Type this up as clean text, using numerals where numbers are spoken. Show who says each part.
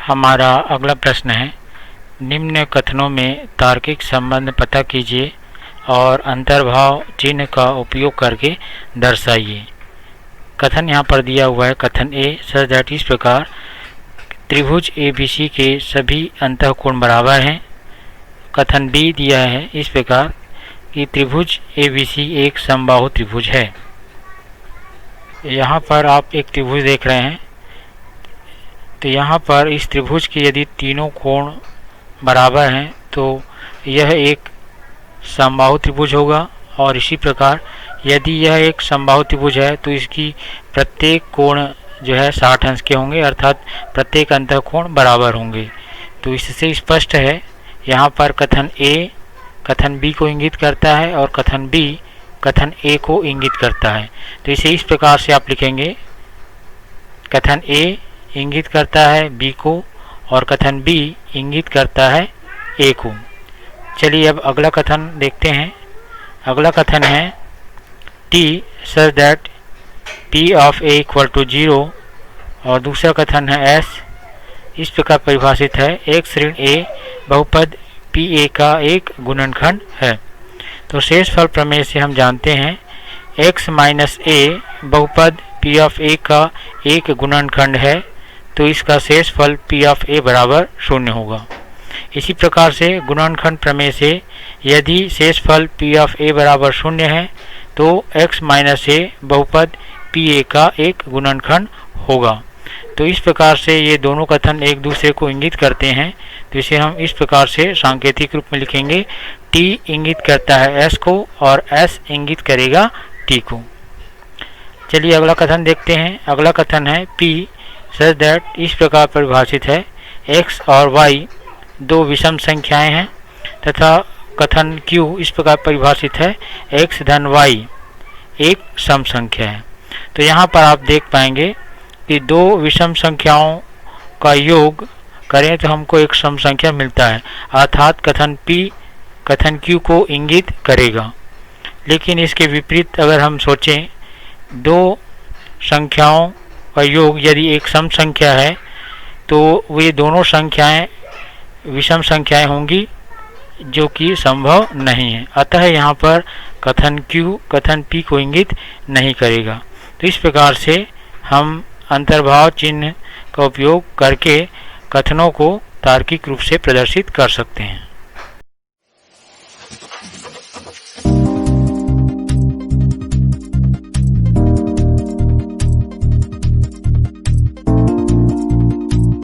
Speaker 1: हमारा अगला प्रश्न है, निम्न कथनों में तार्किक संबंध पता कीजिए और अंतर्भाव चिन्ह का उपयोग करके दर्शाइए। कथन यहाँ पर दिया हुआ है। कथन ए सच दैट इस प्रकार त्रिभुज ABC के सभी अंतःकोण बराबर हैं। कथन बी दिया है इस प्रकार कि त्रिभुज ABC एक समबाहु त्रिभुज है। यहाँ पर आप एक त्रिभुज देख रहे हैं, तो यहाँ पर इस त्रिभुज के यदि तीनों कोण बराबर हैं तो यह एक समबाहु त्रिभुज होगा, और इसी प्रकार यदि यह एक समबाहु त्रिभुज है तो इसकी प्रत्येक कोण जो है 60 अंश के होंगे, अर्थात प्रत्येक अंतःकोण बराबर होंगे। तो इससे स्पष्ट है यहाँ पर कथन ए कथन बी को इंगित करता है और कथन बी कथन ए को इंगित करता है। तो इसे इस प्रकार से आप लिखेंगे, कथन ए इंगित करता है बी को और कथन बी इंगित करता है ए को। चलिए अब अगला कथन देखते हैं। अगला कथन है T such that P of A equal to 0, और दूसरा कथन है S इस प्रकार परिभाषित है, x ऋण a बहुपद PA का एक गुणनखंड है। तो शेषफल प्रमेय से हम जानते हैं x माइनस a बहुपद P ऑफ A का एक गुणनखंड है, तो इसका शेषफल P ऑफ A बराबर 0 होगा। इसी प्रकार से गुणनखंड प्रमेय से यदि शेषफल P ऑफ A बराबर 0 है तो x माइनस a बहुपद PA का एक गुणनखंड होगा। तो इस प्रकार से ये दोनों कथन एक दूसरे को इंगित करते हैं। तो इसे हम इस प्रकार से सांकेतिक रूप में लिखेंगे, T इंगित करता है S को और S इंगित करेगा T को। चलिए अगला कथन देखते हैं। अगला कथन है P सच दैट इस प्रकार परिभाषित है, x और y दो विषम संख्याएं हैं, तथा कथन Q इस प्रकार परिभाषित है, x धन y एक सम संख्या है। तो यहाँ पर आप देख पाएंगे कि दो विषम संख्याओं का योग करें तो हमको एक सम संख्या मिलता है, अर्थात कथन P कथन Q को इंगित करेगा। लेकिन इसके विपरीत अगर हम सोचें, दो संख्याओं का योग यदि एक सम संख्या है तो वे दोनों संख्याएं विषम संख्याएं होंगी, जो कि संभव नहीं है। अतः यहाँ पर कथन Q कथन P को इंगित नहीं करेगा। तो इस प्रकार से हम अंतर्भाव चिन्ह का उपयोग करके कथनों को तार्किक रूप से प्रदर्शित कर सकते हैं।